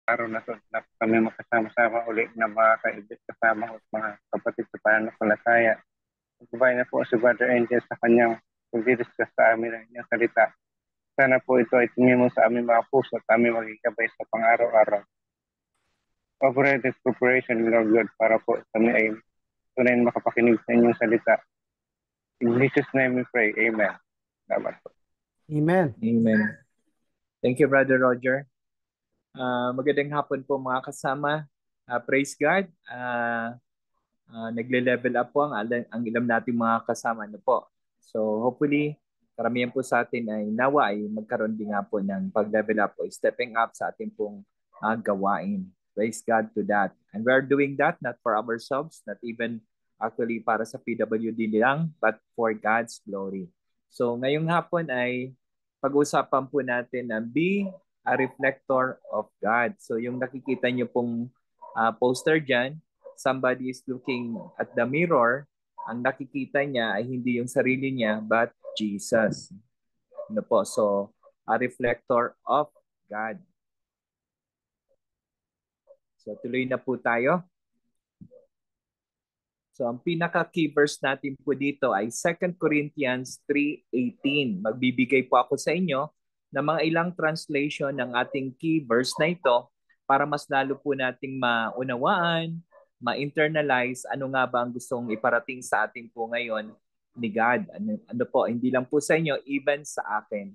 araw na to na kami makasama-sama uli na mga kaibig kasama at mga kapatid sa pananampalataya. Gabay na po si Brother Angel sa kanyang pag-discuss sa amin ng inyong salita. Sana po ito ay tingin mo sa aming mga puso at aming magigabay sa pang-araw-araw. Operated preparation, Lord God, para po kami ay tunay na makapakinig sa inyong salita. In Jesus' name we pray. Amen. Salamat po. Amen. Amen. Thank you, Brother Roger. Magandang hapon po mga kasama. Praise God. Nagle-level up po ang ilam nating mga kasama na po. So hopefully, karamihan po sa atin ay nawa ay magkaroon din nga po ng pag-level up o stepping up sa ating pong gawain. Praise God to that. And we're doing that not for ourselves, not even actually para sa PWD lang, but for God's glory. So ngayong hapon ay pag-usapan po natin na be a reflector of God. So yung nakikita nyo pong poster dyan, somebody is looking at the mirror, ang nakikita niya ay hindi yung sarili niya, but Jesus. Ano po? So, a reflector of God. So, tuloy na po tayo. So, ang pinaka-key verse natin po dito ay 2 Corinthians 3:18. Magbibigay po ako sa inyo ng mga ilang translation ng ating key verse na ito para mas lalo po nating maunawaan, ma-internalize ano nga ba ang gustong iparating sa atin po ngayon ni God. Ano po, hindi lang po sa inyo, even sa akin.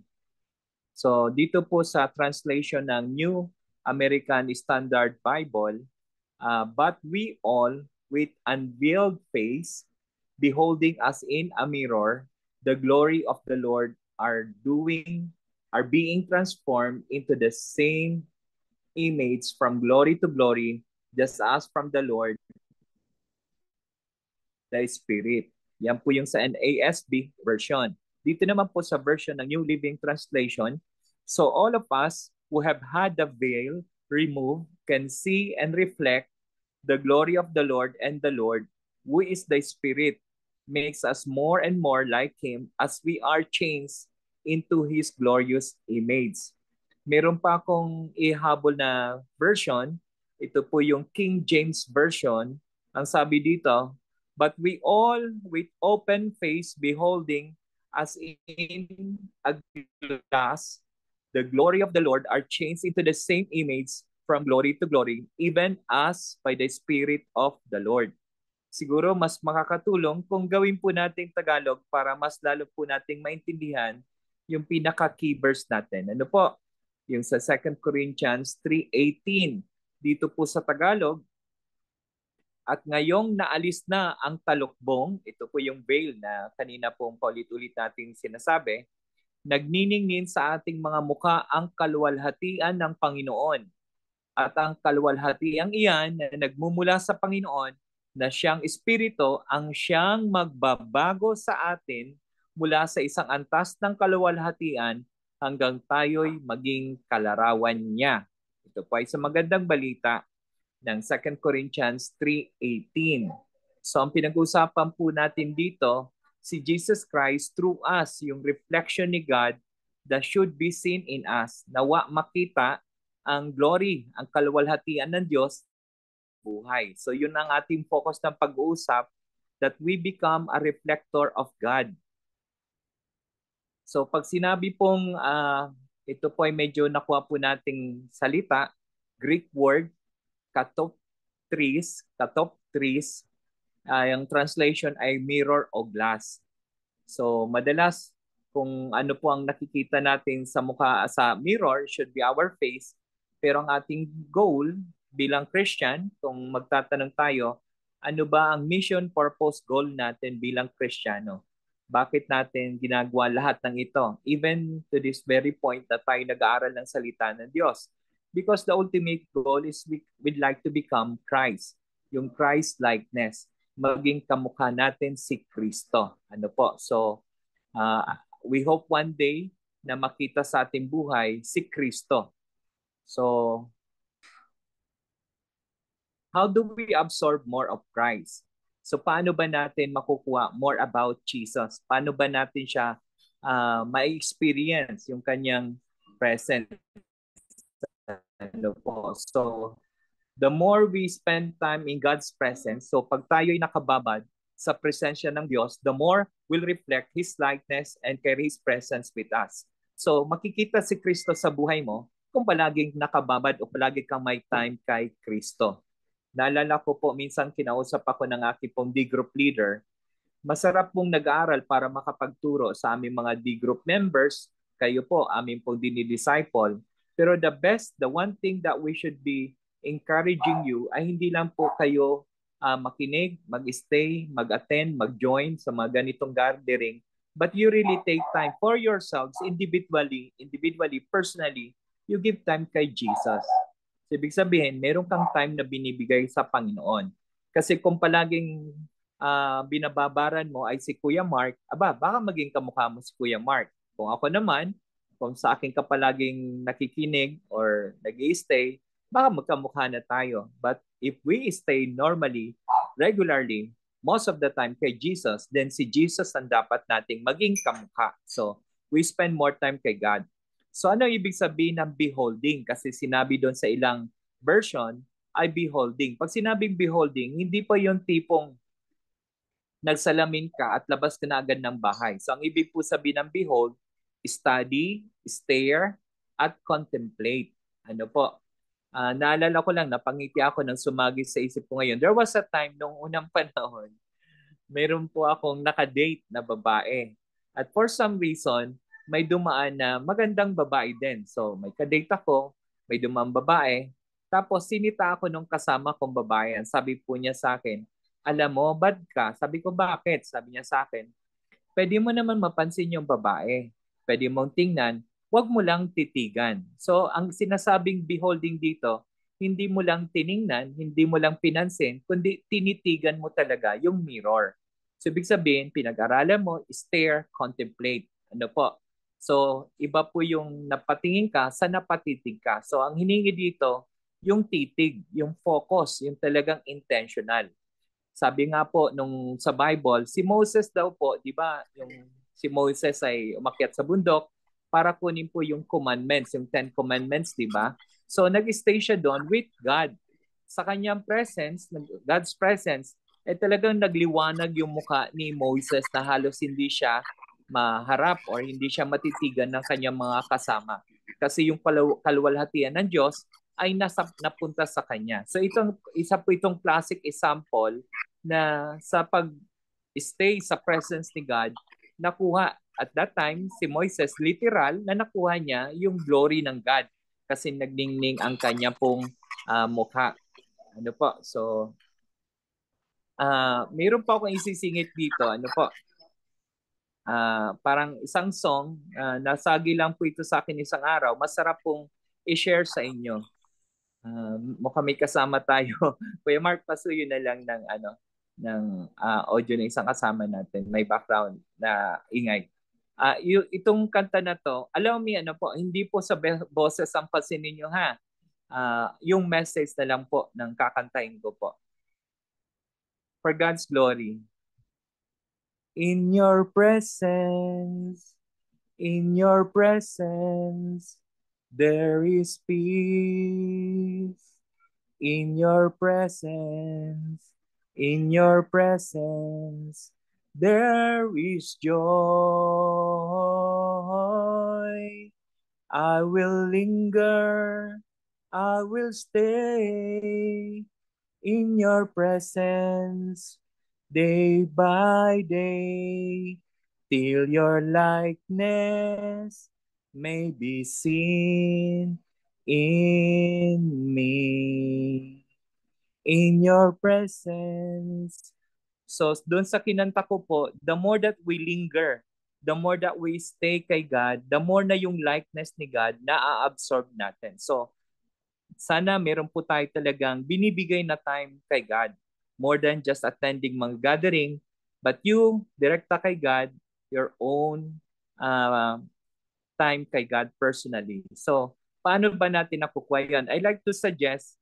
So dito po sa translation ng New American Standard Bible, but we all with unveiled face, beholding as in a mirror, the glory of the Lord are being transformed into the same image from glory to glory, just as from the Lord, the Spirit. Yan po yung sa NASB version. Dito naman po sa version ng New Living Translation, so all of us who have had the veil removed can see and reflect the glory of the Lord, and the Lord, who is the Spirit, makes us more and more like Him as we are changed into His glorious image. Meron pa akong ihabol na version. Ito po yung King James Version. Ang sabi dito, but we all with open face beholding as in a glass the glory of the Lord are changed into the same image from glory to glory, even as by the Spirit of the Lord. Siguro mas makakatulong kung gawin po nating Tagalog para mas lalo po nating maintindihan yung pinaka-key verse natin. Ano po? Yung sa 2 Corinthians 3:18. Dito po sa Tagalog, at ngayong naalis na ang talukbong, ito po yung veil na kanina pong paulit-ulit nating sinasabi, nagniningnin sa ating mga mukha ang kaluwalhatian ng Panginoon. At ang kaluwalhatian iyan na nagmumula sa Panginoon na siyang Espiritu ang siyang magbabago sa atin mula sa isang antas ng kaluwalhatian hanggang tayo'y maging kalarawan niya. Ito po ay sa magandang balita ng 2 Corinthians 3:18. So ang pinag-usapan po natin dito, si Jesus Christ through us, yung reflection ni God that should be seen in us. Nawa makita ang glory, ang kaluwalhatian ng Diyos buhay. So yun ang ating focus ng pag-uusap, that we become a reflector of God. So pag sinabi pong ito po ay medyo nakuha po nating salita, Greek word, katoptris, yung translation ay mirror o glass. So madalas kung ano po ang nakikita natin sa mukha sa mirror should be our face. Pero ang ating goal bilang Christian, kung magtatanong tayo, ano ba ang mission, purpose, goal natin bilang Kristiyano? Bakit natin ginagawa lahat ng ito? Even to this very point na tayo nag-aaral ng salita ng Diyos. Because the ultimate goal is we'd like to become Christ. Yung Christ-likeness. Maging kamukha natin si Kristo. Ano po? So, we hope one day na makita sa ating buhay si Kristo. So, how do we absorb more of Christ? So paano ba natin makukuha more about Jesus? Paano ba natin siya ma-experience yung kanyang presence Ano po. So, the more we spend time in God's presence, so pag tayo'y nakababad sa presensya ng Diyos, the more will reflect His likeness and carry His presence with us. So, makikita si Kristo sa buhay mo kung palaging nakababad o palagi kang may time kay Kristo. Naalala ko po, minsan kinausap ako ng aking pong D-group leader. Masarap pong nag-aaral para makapagturo sa aming mga D-group members. Kayo po, aming pong dinidisciple. Pero the one thing that we should be encouraging you ay hindi lang po kayo makinig, mag-stay, mag-attend, mag-join sa mga ganitong gathering, but you really take time for yourselves individually, personally, you give time kay Jesus. So, ibig sabihin, meron kang time na binibigay sa Panginoon. Kasi kung palaging binababaran mo ay si Kuya Mark, baka maging kamukha mo si Kuya Mark. Kung ako naman, kung sa akin ka palaging nakikinig or nag-i-stay, baka magkamukha na tayo. But if we stay normally, regularly, most of the time kay Jesus, then si Jesus ang dapat nating maging kamukha. So, we spend more time kay God. So, ano ibig sabihin ng beholding? Kasi sinabi doon sa ilang version ay beholding. Pag sinabing beholding, hindi pa yung tipong nagsalamin ka at labas ka na agad ng bahay. So, ang ibig po sabihin ng behold, study, stare, at contemplate. Ano po? Naalala ko lang, napangiti ako nang sumagi sa isip ko ngayon. There was a time nung unang panahon, meron po akong nakadate na babae. At for some reason, may dumaan na magandang babae din. So, may kadate ako, may dumaan babae. Tapos, sinita ako nung kasama kong babae. Ang sabi po niya sa akin, alam mo, bad ka. Sabi ko, bakit? Sabi niya sa akin, pwede mo naman mapansin yung babae. Pwede mong tingnan, wag mo lang titigan. So, ang sinasabing beholding dito, hindi mo lang tiningnan, hindi mo lang pinansin, kundi tinitigan mo talaga yung mirror. So, ibig sabihin, pinag-aralan mo, stare, contemplate. Ano po? So, iba po yung napatingin ka sa napatitig ka. So, ang hiningi dito, yung titig, yung focus, yung talagang intentional. Sabi nga po nung sa Bible, si Moses daw po, 'di ba, yung si Moses ay umakyat sa bundok para kunin po yung commandments, yung 10 commandments, 'di ba? So nag-stay siya doon with God. Sa kanyang presence, God's presence, eh talagang nagliwanag yung mukha ni Moses na halos hindi siya maharap or hindi siya matitigan ng kanyang mga kasama. Kasi yung kaluwalhatian ng Diyos ay napunta sa kanya. So isa po itong classic example na sa pag-stay sa presence ni God, nakuha at that time si Moises literal na nakuha niya yung glory ng God kasi nagningning ang kanya pong mukha. Ano po? So, mayroon pa akong isisingit dito. Ano po? Parang isang song, nasagi lang po ito sa akin isang araw. Masarap pong i-share sa inyo. Mukhang may kasama tayo. Kuya Mark, pasuyo na lang ng audio ng isang kasama natin. May background na ingay. Itong kanta na to, allow me hindi po sa boses ang pansinin niyo ha. Yung message na lang po ng kakantahin ko po. For God's glory. In your presence, there is peace. In your presence, there is joy. I will linger, I will stay in your presence day by day till your likeness may be seen in me. In your presence. So, doon sa kinanta ko po, the more that we linger, the more that we stay kay God, the more na yung likeness ni God na-absorb natin. So, sana meron po tayo talagang binibigay na time kay God. More than just attending mga gathering, but you, direkta kay God, your own time kay God personally. So, paano ba natin nakukuha yan? I like to suggest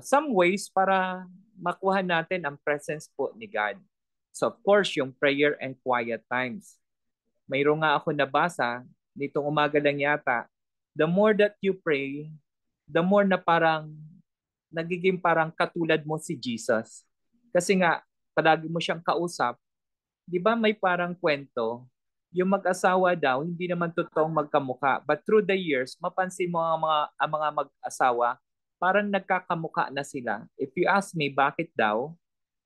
some ways para makuha natin ang presence po ni God. So of course, yung prayer and quiet times. Mayroon nga ako nabasa, nitong umaga lang yata, the more that you pray, the more na parang nagiging parang katulad mo si Jesus. Kasi nga, palagi mo siyang kausap, di ba may parang kwento, yung mag-asawa daw, hindi naman totoong magkamuka. But through the years, mapansin mo ang mga mag-asawa, parang nagkakamuka na sila. If you ask me, bakit daw?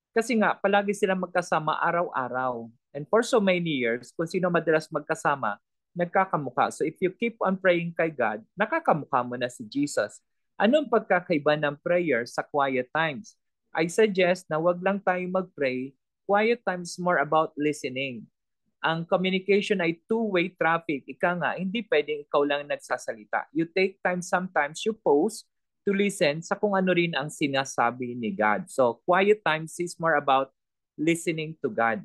Kasi nga, palagi silang magkasama araw-araw. And for so many years, kung sino madalas magkasama, nagkakamuka. So if you keep on praying kay God, nakakamuka mo na si Jesus. Anong pagkakaiba ng prayer sa quiet times? I suggest na wag lang tayo mag-pray. Quiet times more about listening. Ang communication ay two-way traffic. Ika nga, hindi pwedeng ikaw lang nagsasalita. You take time, sometimes you pause to listen sa kung ano rin ang sinasabi ni God. So, quiet times is more about listening to God.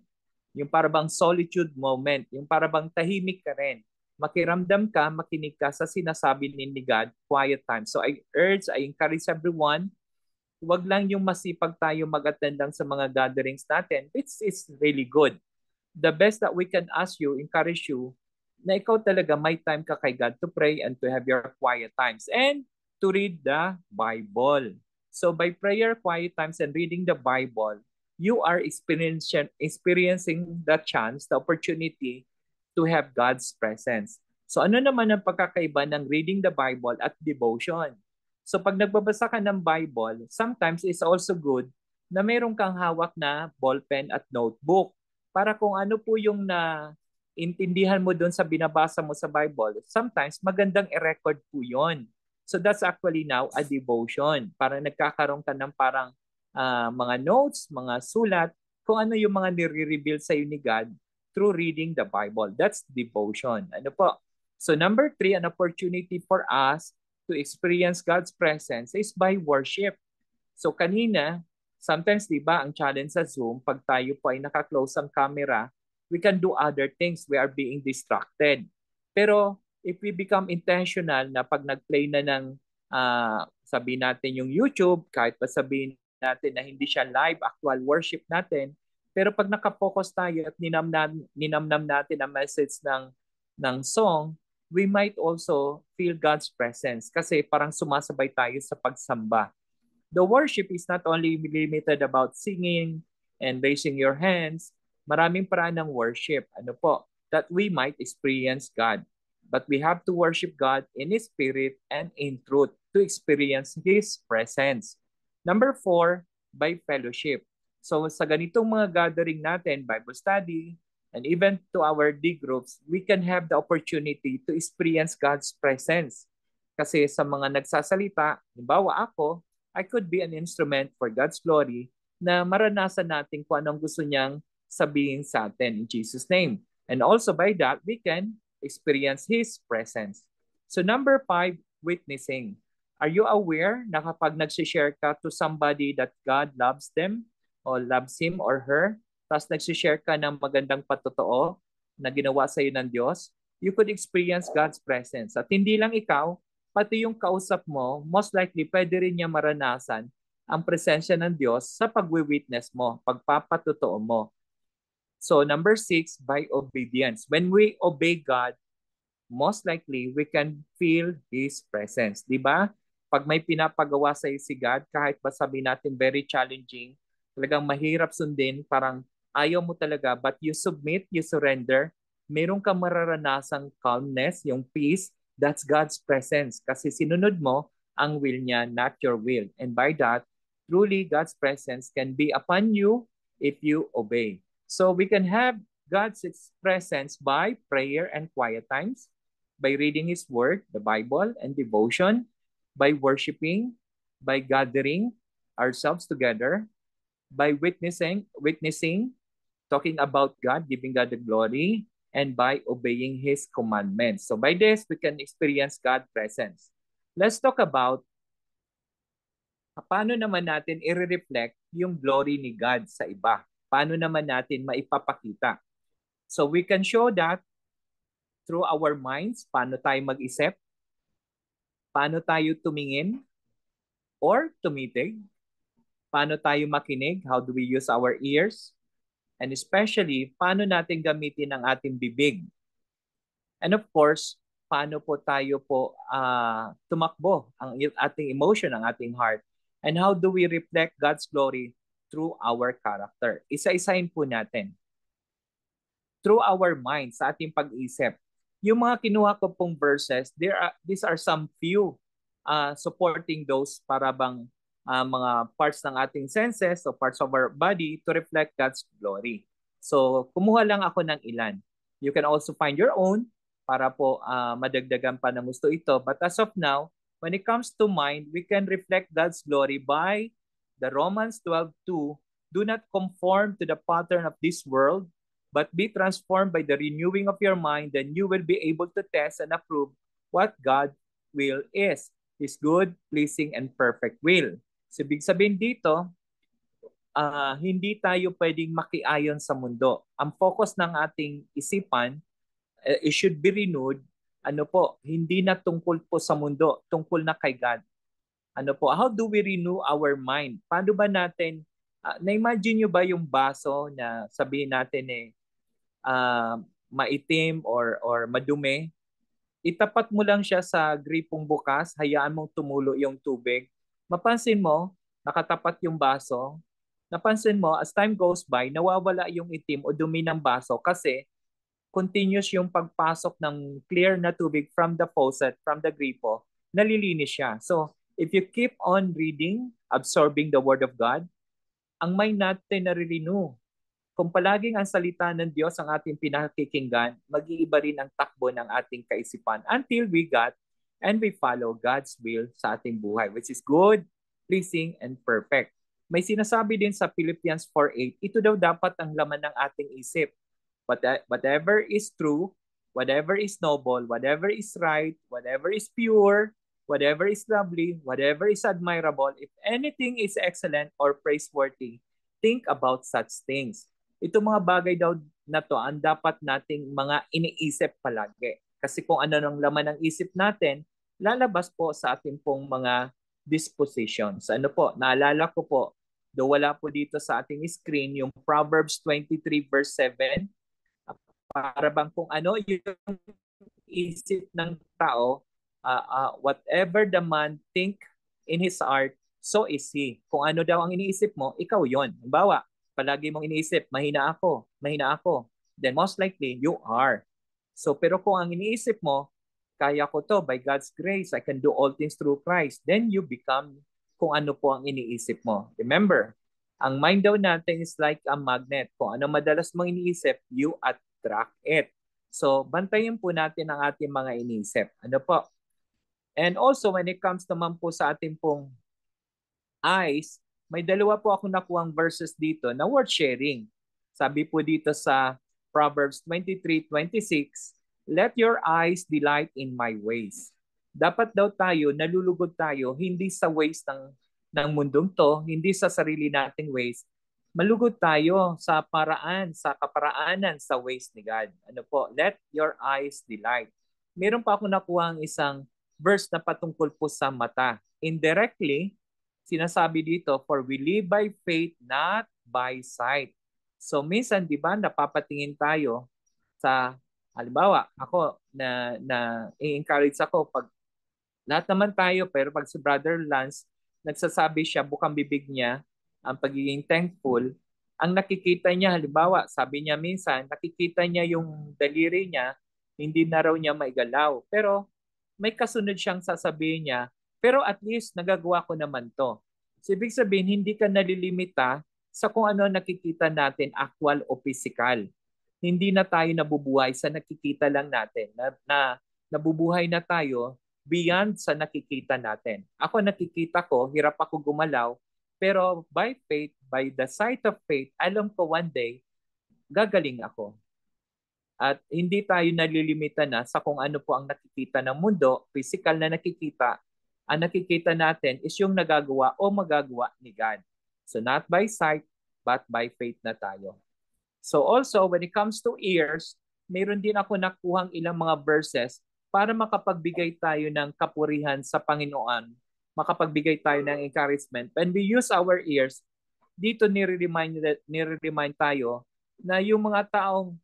Yung parabang solitude moment, yung parabang tahimik ka rin. Makiramdam ka, makinig ka sa sinasabi ni God, quiet time. So, I encourage everyone, wag lang yung masipag tayo mag-attend lang sa mga gatherings natin. It's really good. The best that we can ask you, encourage you, na ikaw talaga may time ka kay God to pray and to have your quiet times and to read the Bible. So by prayer, quiet times, and reading the Bible, you are experiencing the chance, the opportunity to have God's presence. So ano naman ang pagkakaiba ng reading the Bible at devotion? So pag nagbabasa ka ng Bible, sometimes it's also good na meron kang hawak na ballpen at notebook para kung ano po yung intindihan mo doon sa binabasa mo sa Bible, sometimes magandang i-record po yon. So that's actually now a devotion. Para nagkakaroon ka ng parang mga notes, mga sulat, kung ano yung mga nire-reveal sa iyo ni God through reading the Bible. That's devotion. Ano po? So number 3, an opportunity for us to experience God's presence is by worship. So kanina, sometimes, di ba, ang challenge sa Zoom, pag tayo po ay naka-close ang camera, we can do other things. We are being distracted. Pero if we become intentional na pag nag-play na ng, sabihin natin yung YouTube, kahit pa sabihin natin na hindi siya live, actual worship natin, pero pag nakapokus tayo at ninamnam natin ang message ng song, we might also feel God's presence kasi parang sumasabay tayo sa pagsamba. The worship is not only limited about singing and raising your hands. Maraming paraan ng worship. Ano po? That we might experience God. But we have to worship God in His Spirit and in truth to experience His presence. Number 4, by fellowship. So sa ganitong mga gathering natin, Bible study, and even to our D groups, we can have the opportunity to experience God's presence. Kasi sa mga nagsasalita, halimbawa ako, I could be an instrument for God's glory na maranasan natin kung anong gusto niyang sabihin sa atin in Jesus' name. And also by that, we can experience His presence. So number 5, witnessing. Are you aware na kapag nagsishare ka to somebody that God loves them or loves him or her, tapos nagsishare ka ng magandang patotoo na ginawa sa iyo ng Diyos, you could experience God's presence. At hindi lang ikaw, pati yung kausap mo, most likely pwede rin niya maranasan ang presensya ng Diyos sa pagwi-witness mo, pagpapatotoo mo. So number 6, by obedience. When we obey God, most likely we can feel His presence. Di ba? Pag may pinapagawa sa iyo si God, kahit ba sabihin natin very challenging, talagang mahirap sundin, parang ayaw mo talaga, but you submit, you surrender, meron kang mararanasang calmness, yung peace. That's God's presence kasi sinunod mo ang will niya, not your will. And by that, truly God's presence can be upon you if you obey. So we can have God's presence by prayer and quiet times, by reading His Word, the Bible, and devotion, by worshiping, by gathering ourselves together, by witnessing, talking about God, giving God the glory, and by obeying His commandments. So by this, we can experience God's presence. Let's talk about paano naman natin i-reflect yung glory ni God sa iba. Paano naman natin maipapakita. So we can show that through our minds, paano tayo mag-isip, paano tayo tumingin or tumitig, paano tayo makinig, how do we use our ears, and especially, paano natin gamitin ang ating bibig. And of course, paano po tayo po tumakbo ang ating emotion, ang ating heart. And how do we reflect God's glory through our character? Isa-isahin po natin. Through our mind, sa ating pag-isip. Yung mga kinuha ko pong verses, these are some few supporting those para bang mga parts ng ating senses o parts of our body to reflect God's glory. So, kumuha lang ako ng ilan. You can also find your own para po madagdagan pa ng gusto ito. But as of now, when it comes to mind, we can reflect God's glory by the Romans 12:2. Do not conform to the pattern of this world, but be transformed by the renewing of your mind, then you will be able to test and approve what God's will is. His good, pleasing, and perfect will. So, ibig sabihin dito, hindi tayo pwedeng makiayon sa mundo. Ang focus ng ating isipan, it should be renewed. Hindi na tungkol po sa mundo, tungkol na kay God. How do we renew our mind? Paano ba natin, na-imagine nyo ba yung baso na sabihin natin maitim or madumi? Itapat mo lang siya sa gripong bukas, hayaan mong tumulo yung tubig. Mapansin mo, nakatapat yung baso. Napansin mo, as time goes by, nawawala yung itim o dumi ng baso kasi continuous yung pagpasok ng clear na tubig from the faucet, from the gripo, nalilinis siya. So, if you keep on reading, absorbing the Word of God, ang mind natin nare-renew. Kung palaging ang salita ng Diyos ang ating pinakikinggan, mag-iiba rin ang takbo ng ating kaisipan until we got and we follow God's will sa ating buhay, which is good, pleasing, and perfect. May sinasabi din sa Philippians 4:8, ito daw dapat ang laman ng ating isip. Whatever is true, whatever is noble, whatever is right, whatever is pure, whatever is lovely, whatever is admirable, if anything is excellent or praiseworthy, think about such things. Ito mga bagay daw na to ang dapat nating mga iniisip palagi. Kasi kung ano ng laman ng isip natin, lalabas po sa ating pong mga dispositions. Naalala ko po, do wala po dito sa ating screen yung Proverbs 23 verse 7. Para bang kung ano yung isip ng tao, whatever the man think in his heart, so is he. Kung ano daw ang iniisip mo, ikaw yon. Halimbawa, palagi mong iniisip, mahina ako, then most likely you are. So, pero kung ang iniisip mo, kaya ko to, by God's grace, I can do all things through Christ, then you become kung ano po ang iniisip mo. Remember, ang mind daw natin is like a magnet. Kung ano madalas mong iniisip, you attract it. So, bantayan po natin ang ating mga iniisip. And also, when it comes naman po sa ating pong eyes, may dalawa po ako nakuhang verses dito na worth sharing. Sabi po dito sa Proverbs 23:26, let your eyes delight in my ways. Dapat daw tayo, nalulugod tayo, hindi sa ways ng mundong to, hindi sa sarili nating ways. Malugod tayo sa kaparaanan sa ways ni God. Let your eyes delight. Meron pa ako nakuhang isang verse na patungkol po sa mata. Indirectly, sinasabi dito, for we live by faith, not by sight. So minsan, di ba, napapatingin tayo sa, halimbawa, ako, na i-encourage ako, pag lahat naman tayo, pero pag si Brother Lance, nagsasabi siya, bukang bibig niya, ang pagiging thankful, ang nakikita niya, halimbawa, sabi niya minsan, nakikita niya yung daliri niya, hindi na raw niya maigalaw. Pero may kasunod siyang sasabihin niya, pero at least nagagawa ko naman to. So, ibig sabihin, hindi ka nalilimita sa kung ano nakikita natin, actual o physical. Hindi na tayo nabubuhay sa nakikita lang natin. Na nabubuhay na tayo beyond sa nakikita natin. Ako nakikita ko, hirap ako gumalaw, pero by faith, by the sight of faith, alam ko one day, gagaling ako. At hindi tayo nalilimita na sa kung ano po ang nakikita ng mundo, physical na nakikita. Ang nakikita natin is yung nagagawa o magagawa ni God. So not by sight, but by faith na tayo. So also, when it comes to ears, mayroon din ako nakuhang ilang mga verses para makapagbigay tayo ng kapurihan sa Panginoon, makapagbigay tayo ng encouragement. When we use our ears, dito nire-remind tayo na yung mga taong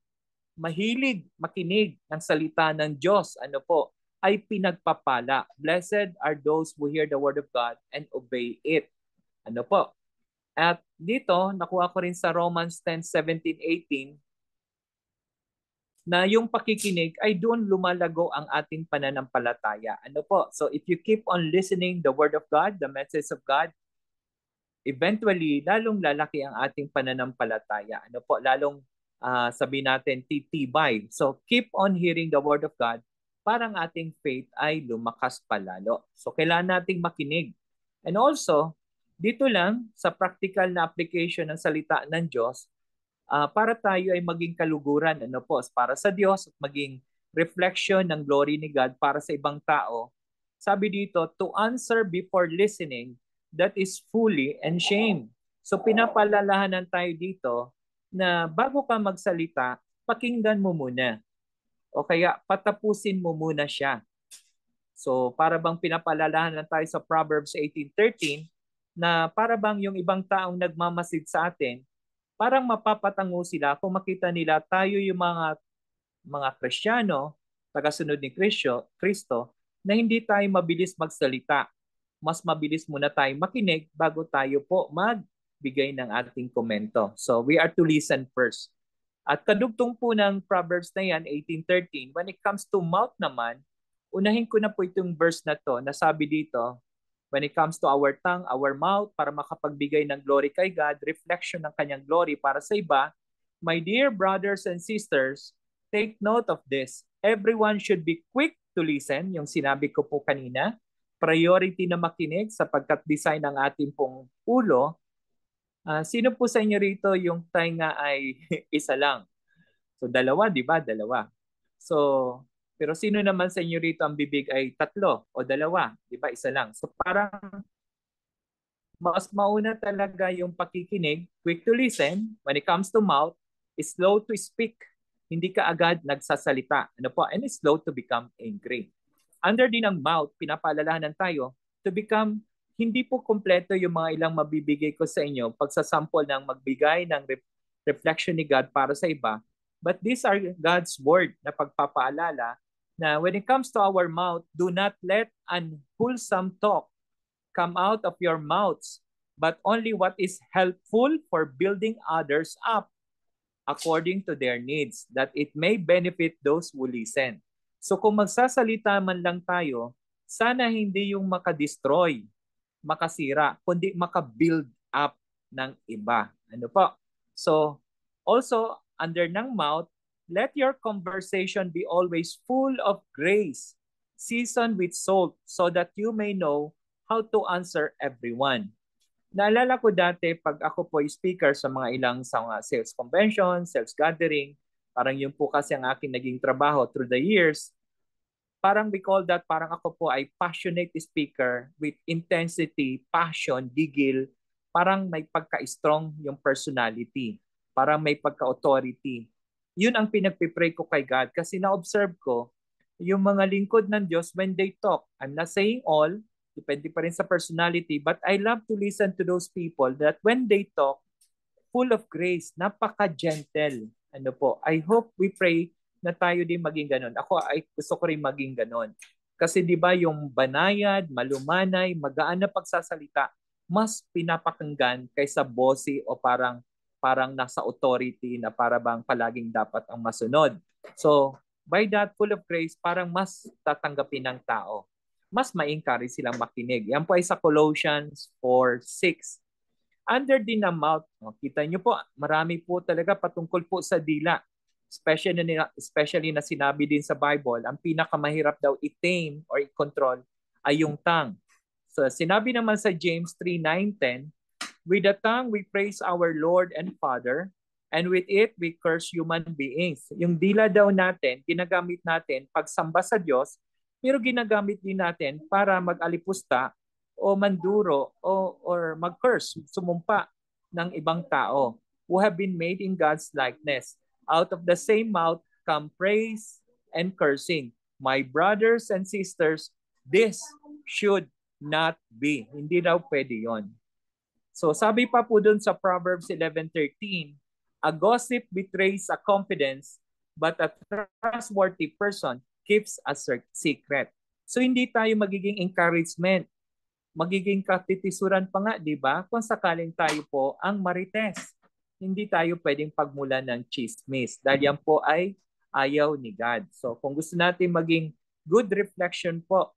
mahilig makinig ng salita ng Diyos, ay pinagpapala. Blessed are those who hear the word of God and obey it. Ano po? At dito, nakuha ko rin sa Romans 10:17-18 na yung pakikinig ay doon lumalago ang ating pananampalataya. Ano po? So if you keep on listening the word of God, the message of God, eventually, lalong lalaki ang ating pananampalataya. Ano po? Lalong sabi natin, titibay. So keep on hearing the word of God para ang ating faith ay lumakas palalo. So kailangan nating makinig. And also, dito lang sa practical na application ng salita ng Diyos, para tayo ay maging kaluguran, ano po, para sa Diyos at maging reflection ng glory ni God para sa ibang tao. Sabi dito, to answer before listening, that is fully and shame. So pinapalalahanan tayo dito na bago ka magsalita, pakinggan mo muna. O kaya patapusin mo muna siya. So para bang pinapalalahanan tayo sa Proverbs 18:13 na para bang yung ibang taong nagmamasid sa atin, parang mapapatango sila kung makita nila tayo yung mga Kristiyano, tagasunod ni Kristo, na hindi tayo mabilis magsalita. Mas mabilis muna tayo makinig bago tayo po magbigay ng ating komento. So we are to listen first. At kadugtong po ng Proverbs na yan, 18:13, when it comes to mouth naman, unahin ko na po itong verse na to, na sabi dito, when it comes to our tongue, our mouth, para makapagbigay ng glory kay God, reflection ng kanyang glory para sa iba, my dear brothers and sisters, take note of this. Everyone should be quick to listen, yung sinabi ko po kanina. Priority na makinig sapagkat design ng ating pong ulo. Sino po sa inyo rito yung tainga ay isa lang? So dalawa, di ba? Dalawa. So, pero sino naman sa inyo rito ang bibig ay tatlo o dalawa? Di ba? Isa lang. So parang mas mauna talaga yung pakikinig, quick to listen. When it comes to mouth, slow to speak. Hindi ka agad nagsasalita. Ano po? And slow to become angry. Under din ng mouth, pinapaalalahanan tayo to become, hindi po kompleto yung mga ilang mabibigay ko sa inyo pagsasample ng magbigay ng reflection ni God para sa iba. But these are God's word na pagpapaalala na when it comes to our mouth, do not let unwholesome talk come out of your mouths, but only what is helpful for building others up according to their needs, that it may benefit those who listen. So kung magsasalita man lang tayo, sana hindi yung makadestroy, makasira, kundi makabuild up ng iba. Ano po? So also, under ng mouth, let your conversation be always full of grace, seasoned with salt, so that you may know how to answer everyone. Naalala ko dati, pag ako po speaker sa mga ilang sa mga sales convention, sales gathering, parang yun po kasi ang aking naging trabaho through the years. Parang we call that, parang ako po ay passionate speaker with intensity, passion, gigil. Parang may pagka-strong yung personality. Parang may pagka-authority. Yun ang pinagpipray ko kay God kasi na-observe ko yung mga lingkod ng Diyos when they talk. I'm not saying all, depende pa rin sa personality, but I love to listen to those people that when they talk, full of grace, napaka-gentle. Ano po, I hope we pray na tayo din maging ganon. Ako ay gusto ko rin maging ganon. Kasi di ba yung banayad, malumanay, magaan na pagsasalita, mas pinapakinggan kaysa bossy o parang nasa authority na para bang palaging dapat ang masunod. So, by that full of grace, parang mas tatanggapin ng tao. Mas ma-encourage silang makinig. Yan po ay sa Colossians 4:6. Under din ng mouth, kita nyo po, marami po talaga patungkol po sa dila. Especially na sinabi din sa Bible, ang pinakamahirap daw i-tame or i-control ay yung tongue. So sinabi naman sa James 3:9-10, with the tongue we praise our Lord and Father, and with it we curse human beings. Yung dila daw natin, ginagamit natin pagsamba sa Diyos, pero ginagamit din natin para mag-alipusta o manduro or mag-curse, sumumpa ng ibang tao who have been made in God's likeness. Out of the same mouth come praise and cursing. My brothers and sisters, this should not be. Hindi daw pwede yon. So sabi pa po dun sa Proverbs 11:13, a gossip betrays a confidence, but a trustworthy person keeps a secret. So hindi tayo magiging encouragement, magiging katitisuran pa nga, di ba? Kung sakaling tayo po ang marites, hindi tayo pwedeng pagmulan ng chismis dahil yan po ay ayaw ni God. So kung gusto natin maging good reflection po,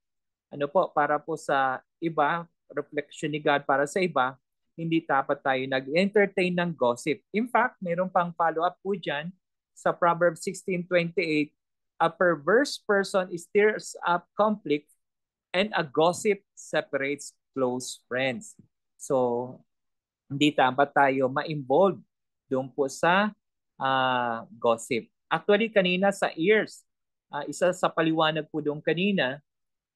ano po, para po sa iba, reflection ni God para sa iba, hindi dapat tayo nag-entertain ng gossip. In fact, mayroon pang follow-up po dyan sa Proverbs 16:28, a perverse person stirs up conflict and a gossip separates close friends. So, hindi dapat tayo ma-involve doon po sa gossip. Actually, kanina sa ears, isa sa paliwanag po doon kanina,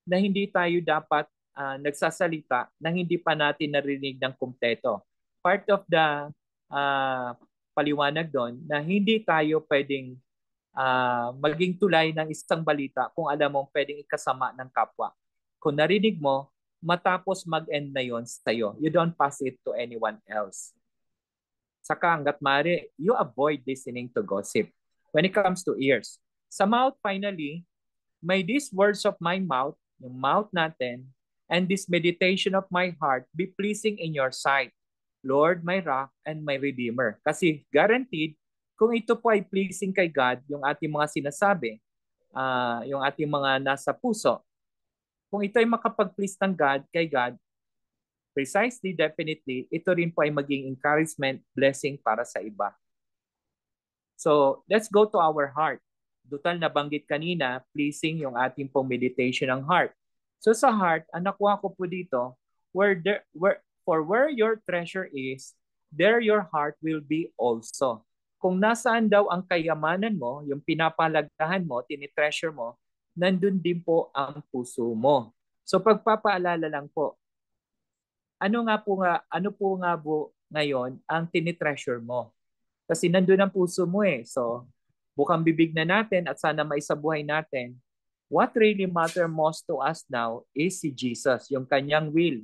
na hindi tayo dapat nagsasalita nang hindi pa natin narinig ng kumpleto. Part of the paliwanag doon na hindi tayo pwedeng maging tulay ng isang balita kung alam mong pwedeng ikasama ng kapwa. Kung narinig mo, matapos mag-end na yon sa'yo. You don't pass it to anyone else. Saka hanggat maaari, you avoid listening to gossip. When it comes to ears. Sa mouth, finally, may these words of my mouth, yung mouth natin, and this meditation of my heart be pleasing in your sight, Lord, my rock and my redeemer. Kasi guaranteed, kung ito po ay pleasing kay God, yung ating mga sinasabi, yung ating mga nasa puso, kung ito ay makapag-please ng God, kay God, precisely, definitely, ito rin po ay maging encouragement, blessing para sa iba. So, let's go to our heart. Total nabanggit kanina, pleasing yung ating pong meditation ng heart. So sa heart, ang nakuha ko po dito, for where your treasure is, there your heart will be also. Kung nasaan daw ang kayamanan mo, yung pinapalagahan mo, tinitreasure mo, nandun din po ang puso mo. So pagpapaalala lang po, ano po nga po ngayon ang tinitreasure mo? Kasi nandun ang puso mo eh. So bukang bibig na natin at sana maisabuhay natin, what really matter most to us now is si Jesus, yung kanyang will,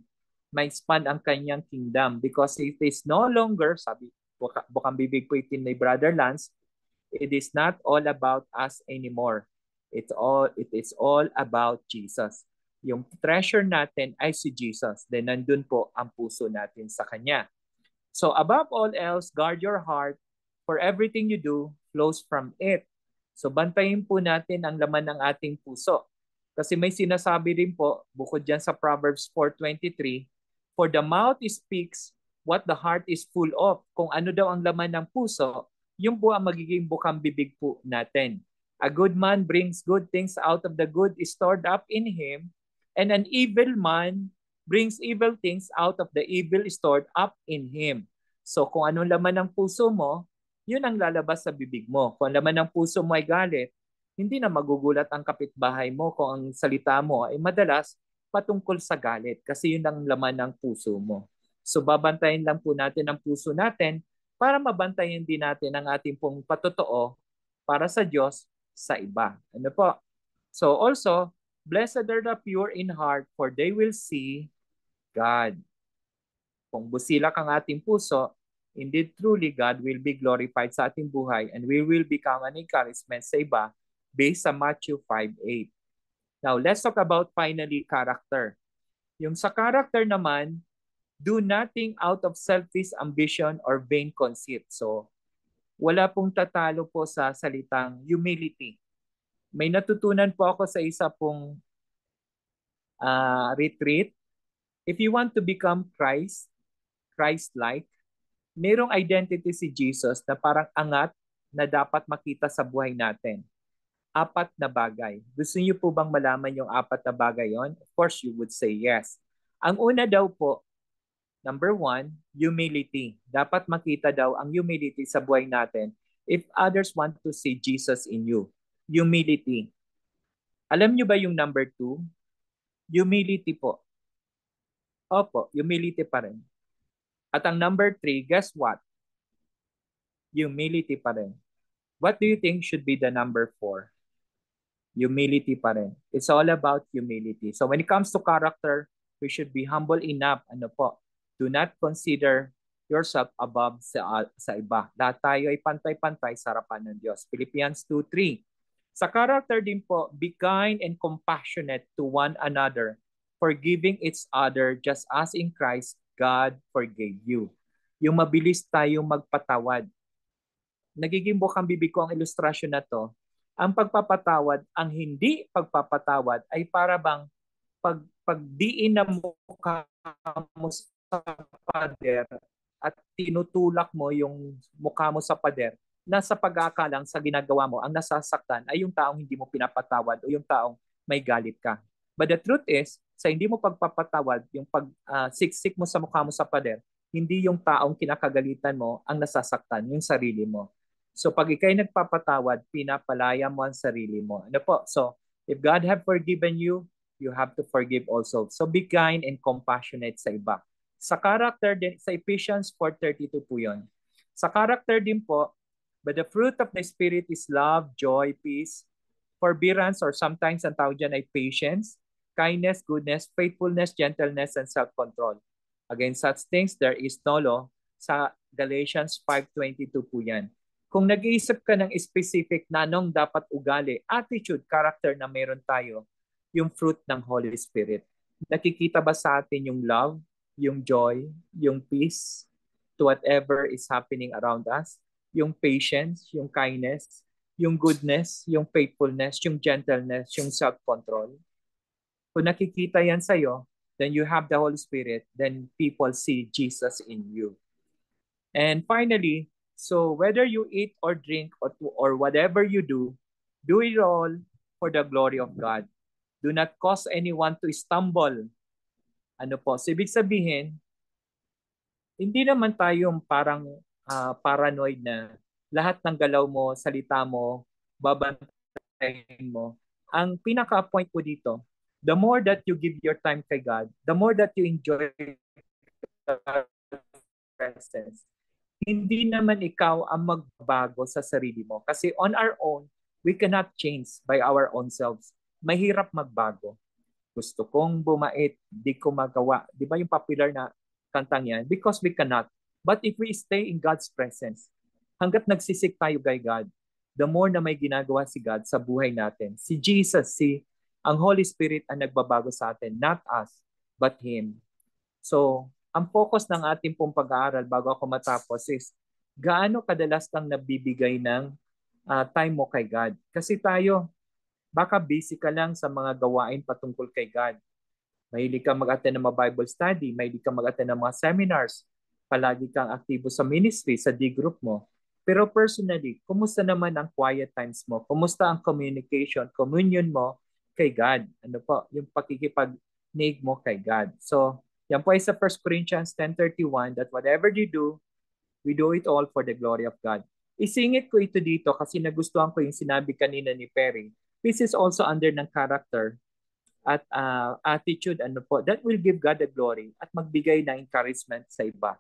ma-expand ang kanyang kingdom because it is no longer, sabi, bukang bibig po itin ni Brother Lance, it is not all about us anymore. It is all about Jesus. Yung treasure natin ay si Jesus. Then nandun po ang puso natin sa Kanya. So above all else, guard your heart, for everything you do flows from it. So bantayin po natin ang laman ng ating puso. Kasi may sinasabi rin po, bukod dyan sa Proverbs 4:23, for the mouth speaks what the heart is full of. Kung ano daw ang laman ng puso, yung po ang magiging bukang bibig po natin. A good man brings good things out of the good stored up in him, and an evil man brings evil things out of the evil stored up in him. So kung anong laman ng puso mo, yun ang lalabas sa bibig mo. Kung ang laman ng puso mo ay galit, hindi na magugulat ang kapitbahay mo kung ang salita mo ay madalas patungkol sa galit kasi yun ang laman ng puso mo. So babantayin lang po natin ang puso natin para mabantayan din natin ang ating pong patotoo para sa Diyos sa iba. Ano po? So also, blessed are the pure in heart for they will see God. Kung busilak ang ating puso, indeed truly God will be glorified sa ating buhay and we will become an encouragement sa iba based sa Matthew 5:8. Now, let's talk about finally character. Yung sa character naman, do nothing out of selfish ambition or vain conceit. So, wala pong tatalo po sa salitang humility. May natutunan po ako sa isa pong retreat. If you want to become Christ-like, mayroong identity si Jesus na parang angat na dapat makita sa buhay natin. 4 na bagay. Gusto niyo po bang malaman yung 4 na bagay yon? Of course, you would say yes. Ang una daw po, number 1, humility. Dapat makita daw ang humility sa buhay natin if others want to see Jesus in you. Humility. Alam niyo ba yung number 2? Humility po. Opo, humility pa rin. At ang number 3, guess what? Humility pa rin. What do you think should be the number 4? Humility pa rin. It's all about humility. So when it comes to character, we should be humble enough. Ano po? Do not consider yourself above sa iba. Lahat tayo ay pantay-pantay sa harapan ng Diyos. Philippians 2:3. Sa character din po, be kind and compassionate to one another, forgiving each other just as in Christ God forgave you. Yung mabilis tayong magpatawad. Nagiging bukang bibig ko ang ilustrasyon na to. Ang pagpapatawad, ang hindi pagpapatawad ay para bang pagdiin na mukha mo sa pader at tinutulak mo yung mukha mo sa pader, nasa pag-aakalang sa ginagawa mo, ang nasasaktan ay yung taong hindi mo pinapatawad o yung taong may galit ka. But the truth is, sa hindi mo pagpapatawad, yung siksik mo sa mukha mo sa pader, hindi yung taong kinakagalitan mo ang nasasaktan, yung sarili mo. So pag ikay nagpapatawad, pinapalaya mo ang sarili mo. Ano po? So if God have forgiven you, you have to forgive also. So be kind and compassionate sa iba. Sa character din, sa Ephesians 4:32 po yun. Sa character din po, but the fruit of the Spirit is love, joy, peace, forbearance, or sometimes ang tawag dyan ay patience, kindness, goodness, faithfulness, gentleness, and self-control. Against such things, there is no law. Sa Galatians 5:22 po yan. Kung nag-iisip ka ng specific na anong dapat ugali, attitude, character na meron tayo, yung fruit ng Holy Spirit. Nakikita ba sa atin yung love, yung joy, yung peace to whatever is happening around us? Yung patience, yung kindness, yung goodness, yung faithfulness, yung gentleness, yung self-control. Kung nakikita yan sa'yo, then you have the Holy Spirit, then people see Jesus in you. And finally, so whether you eat or drink or whatever you do it all for the glory of God. Do not cause anyone to stumble. Ano po? So, ibig sabihin, hindi naman tayong parang paranoid na lahat ng galaw mo, salita mo, babantayin mo. Ang pinaka-point ko dito, the more that you give your time kay God, the more that you enjoy God's presence, hindi naman ikaw ang magbago sa sarili mo. Kasi on our own, we cannot change by our own selves. Mahirap magbago. Gusto kong bumait, di ko magawa. Di ba yung popular na kantang yan? Because we cannot. But if we stay in God's presence, hanggat nagsisik tayo kay God, the more na may ginagawa si God sa buhay natin. Si Jesus, ang Holy Spirit ang nagbabago sa atin, not us, but Him. So, ang focus ng ating pong pag-aaral bago ako matapos is gaano kadalas kang nabibigay ng time mo kay God. Kasi tayo, baka busy ka lang sa mga gawain patungkol kay God. Mahilig kang mag-attend ng mga Bible study, mahilig kang mag-attend ng mga seminars, palagi kang aktibo sa ministry, sa D-group mo. Pero personally, kumusta naman ang quiet times mo? Kumusta ang communication, communion mo kay God? Ano po, yung pakikipag-nig mo kay God. So, yan po ay sa 1 Corinthians 10:31 that whatever you do, we do it all for the glory of God. Isingit ko ito dito kasi nagustuhan ko yung sinabi kanina ni Perry. This is also under ng character at attitude that will give God the glory at magbigay ng encouragement sa iba.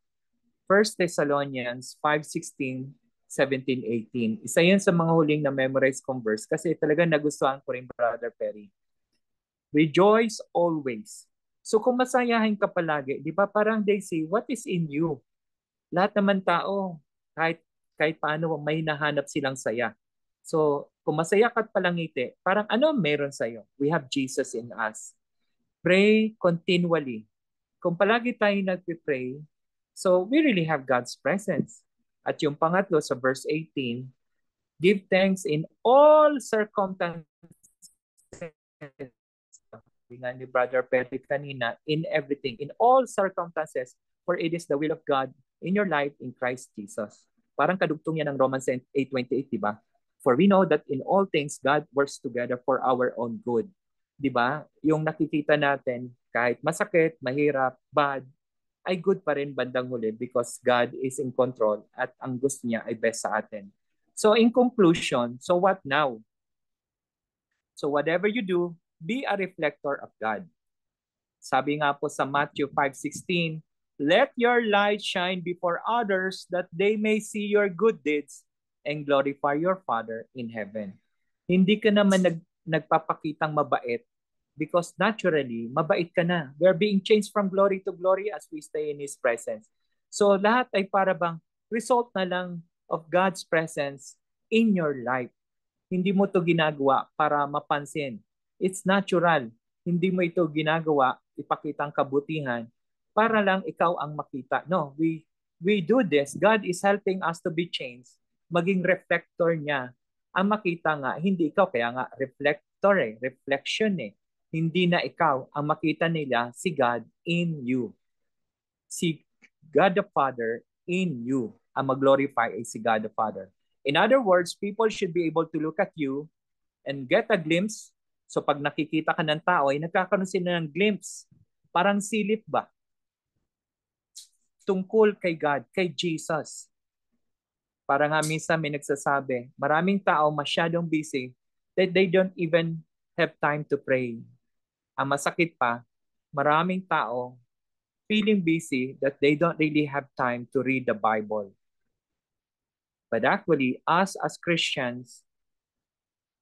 1 Thessalonians 5:16, 17, 18. Isa yan sa mga huling na memorize kong verse kasi talaga nagustuhan ko rin, Brother Perry. Rejoice always. So kung masayahin ka palagi, di ba parang they say, what is in you? Lahat naman tao, kahit paano may nahanap silang saya. So kung masaya ka at palangiti, parang ano meron sa'yo? We have Jesus in us. Pray continually. Kung palagi tayo nagpipray, so we really have God's presence. At yung pangatlo sa verse 18, give thanks in all circumstances. Nga ni Brother Perry kanina, in everything, in all circumstances, for it is the will of God in your life in Christ Jesus. Parang kadugtong yan ng Romans 8:28, di ba? For we know that in all things, God works together for our own good. Di ba? Yung nakikita natin, kahit masakit, mahirap, bad, ay good pa rin bandang huli because God is in control at ang gusto niya ay best sa atin. So in conclusion, so what now? So whatever you do, be a reflector of God. Sabi nga po sa Matthew 5:16, let your light shine before others that they may see your good deeds and glorify your Father in heaven. Hindi ka naman nagpapakitang mabait because naturally, mabait ka na. We're being changed from glory to glory as we stay in His presence. So lahat ay para bang result na lang of God's presence in your life. Hindi mo to ginagawa para mapansin. It's natural. Hindi mo ito ginagawa, ipakita ang kabutihan, para lang ikaw ang makita. No, we do this. God is helping us to be changed. Maging reflector niya. Ang makita nga, hindi ikaw. Kaya nga, reflector reflection Hindi na ikaw. Ang makita nila, si God in you. Si God the Father in you. Ang mag-glorify ay si God the Father. In other words, people should be able to look at you and get a glimpse. So pag nakikita ka ng tao, ay nagkakaroon sila ng glimpse. Parang silip ba? Tungkol kay God, kay Jesus. Para nga minsan may nagsasabi, maraming tao masyadong busy that they don't even have time to pray. Ang masakit pa, maraming tao feeling busy that they don't really have time to read the Bible. But actually, us as Christians,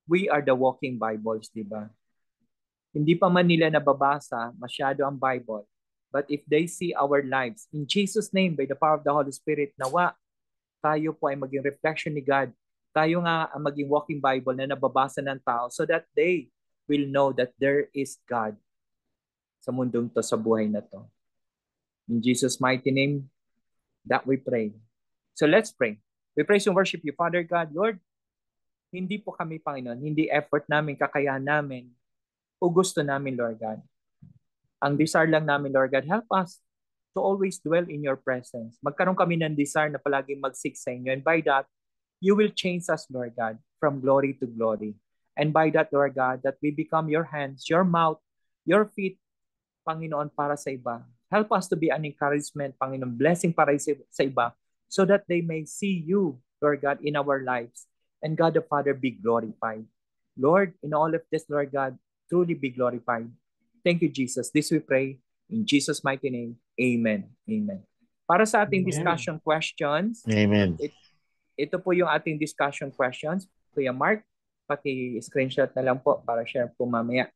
we are the walking Bibles, di ba? Hindi pa man nila nababasa masyado ang Bible. But if they see our lives, in Jesus' name, by the power of the Holy Spirit, nawa, tayo po ay maging reflection ni God. Tayo nga ang maging walking Bible na nababasa ng tao so that they will know that there is God sa mundong to, sa buhay na to. In Jesus' mighty name, that we pray. So let's pray. We praise and worship you, Father God. Lord, hindi po kami, Panginoon, hindi effort namin, kakayahan namin, o gusto namin, Lord God. Ang desire lang namin, Lord God, help us to always dwell in your presence. Magkaroon kami ng desire na palaging mag-seek sa inyo. And by that, you will change us, Lord God, from glory to glory. And by that, Lord God, that we become your hands, your mouth, your feet, Panginoon, para sa iba. Help us to be an encouragement, Panginoon, blessing para sa iba, so that they may see you, Lord God, in our lives. And God the Father be glorified. Lord, in all of this, Lord God, truly be glorified. Thank you, Jesus. This we pray in Jesus' mighty name. Amen. Amen. Para sa ating discussion questions, Amen. Ito po yung ating discussion questions. Kuya Mark, paki-screenshot na lang po para share po mamaya.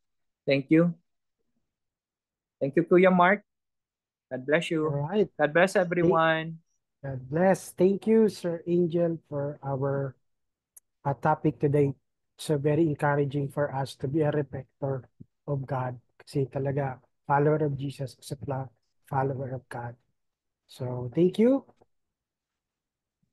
Thank you. Thank you, Kuya Mark. God bless you. All right. God bless everyone. God bless. Thank you, Sir Angel, for our topic today. So very encouraging for us to be a reflector of God. Kasi talaga, follower of Jesus, follower of God. So thank you.